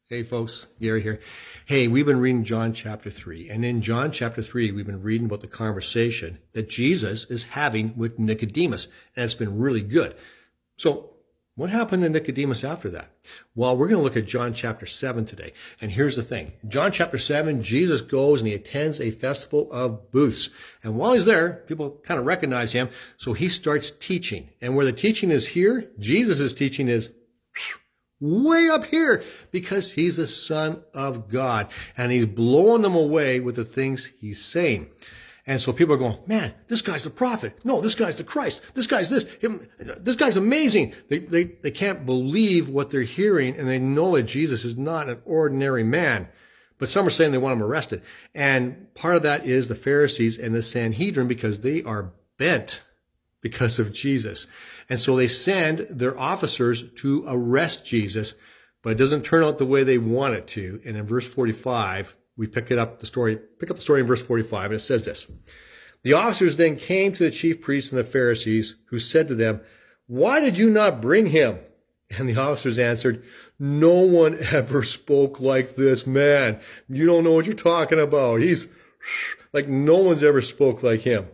Hey folks, Gary here. Hey, we've been reading John chapter 3. And in John chapter 3, we've been reading about the conversation that Jesus is having with Nicodemus. And it's been really good. So what happened to Nicodemus after that? Well, we're going to look at John chapter 7 today. And here's the thing. John chapter 7, Jesus goes and he attends a festival of booths. And while he's there, people kind of recognize him. So he starts teaching. And where the teaching is here, Jesus' teaching is way up here because he's the Son of God and he's blowing them away with the things he's saying. And so people are going, man, this guy's the prophet. No, this guy's the Christ. This guy's this. This guy's amazing. They can't believe what they're hearing, and they know that Jesus is not an ordinary man. But some are saying they want him arrested. And part of that is the Pharisees and the Sanhedrin because they are bent because of Jesus. And so they send their officers to arrest Jesus, but it doesn't turn out the way they want it to. And in verse 45, we pick up the story in verse 45, and it says this. The officers then came to the chief priests and the Pharisees, who said to them, "Why did you not bring him?" And the officers answered, "No one ever spoke like this man. You don't know what you're talking about. He's like no one's ever spoke like him."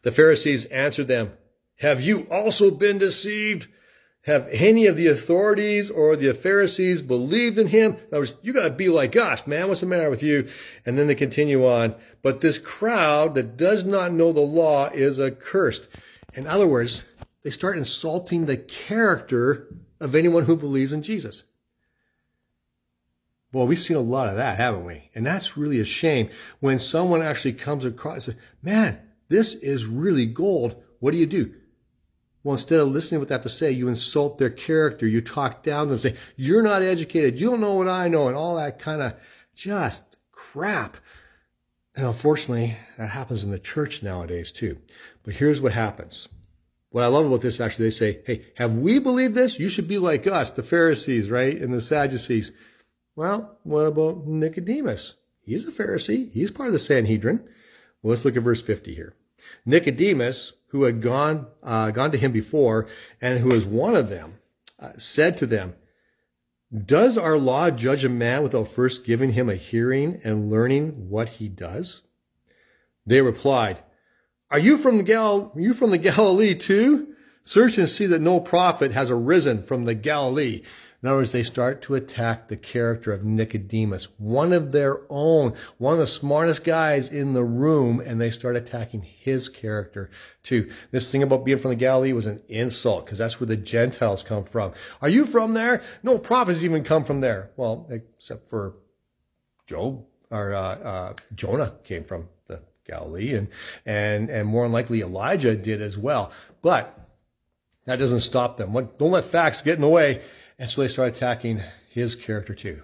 The Pharisees answered them, "Have you also been deceived? Have any of the authorities or the Pharisees believed in him?" In other words, you got to be like us, man. What's the matter with you? And then they continue on. But this crowd that does not know the law is accursed. In other words, they start insulting the character of anyone who believes in Jesus. Boy, we've seen a lot of that, haven't we? And that's really a shame when someone actually comes across and says, man, this is really gold. What do? Well, instead of listening to what they have to say, you insult their character. You talk down to them, say, you're not educated. You don't know what I know, and all that kind of just crap. And unfortunately, that happens in the church nowadays too. But here's what happens. What I love about this, actually, they say, hey, have we believed this? You should be like us, the Pharisees, right? And the Sadducees. Well, what about Nicodemus? He's a Pharisee. He's part of the Sanhedrin. Well, let's look at verse 50 here. Nicodemus, who had gone to him before, and who was one of them, said to them, "Does our law judge a man without first giving him a hearing and learning what he does?" They replied, Are you from the Galilee too? Search and see that no prophet has arisen from the Galilee. In other words, they start to attack the character of Nicodemus, one of their own, one of the smartest guys in the room, and they start attacking his character too. This thing about being from the Galilee was an insult because that's where the Gentiles come from. Are you from there? No prophets even come from there. Well, except for Jonah came from the Galilee, and more than likely Elijah did as well. But that doesn't stop them. Don't let facts get in the way. And so they start attacking his character too.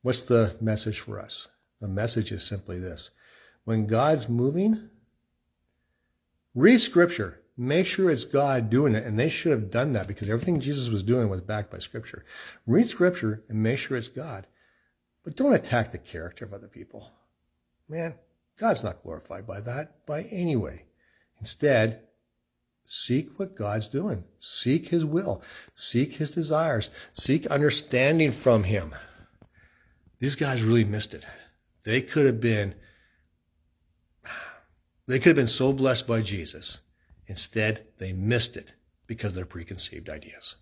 What's the message for us? The message is simply this. When God's moving, read Scripture. Make sure it's God doing it. And they should have done that because everything Jesus was doing was backed by Scripture. Read Scripture and make sure it's God. But don't attack the character of other people. Man, God's not glorified by that by any way. Instead, seek what God's doing. Seek his will. Seek his desires. Seek understanding from him. These guys really missed it. They could have been so blessed by Jesus. Instead, they missed it because of their preconceived ideas.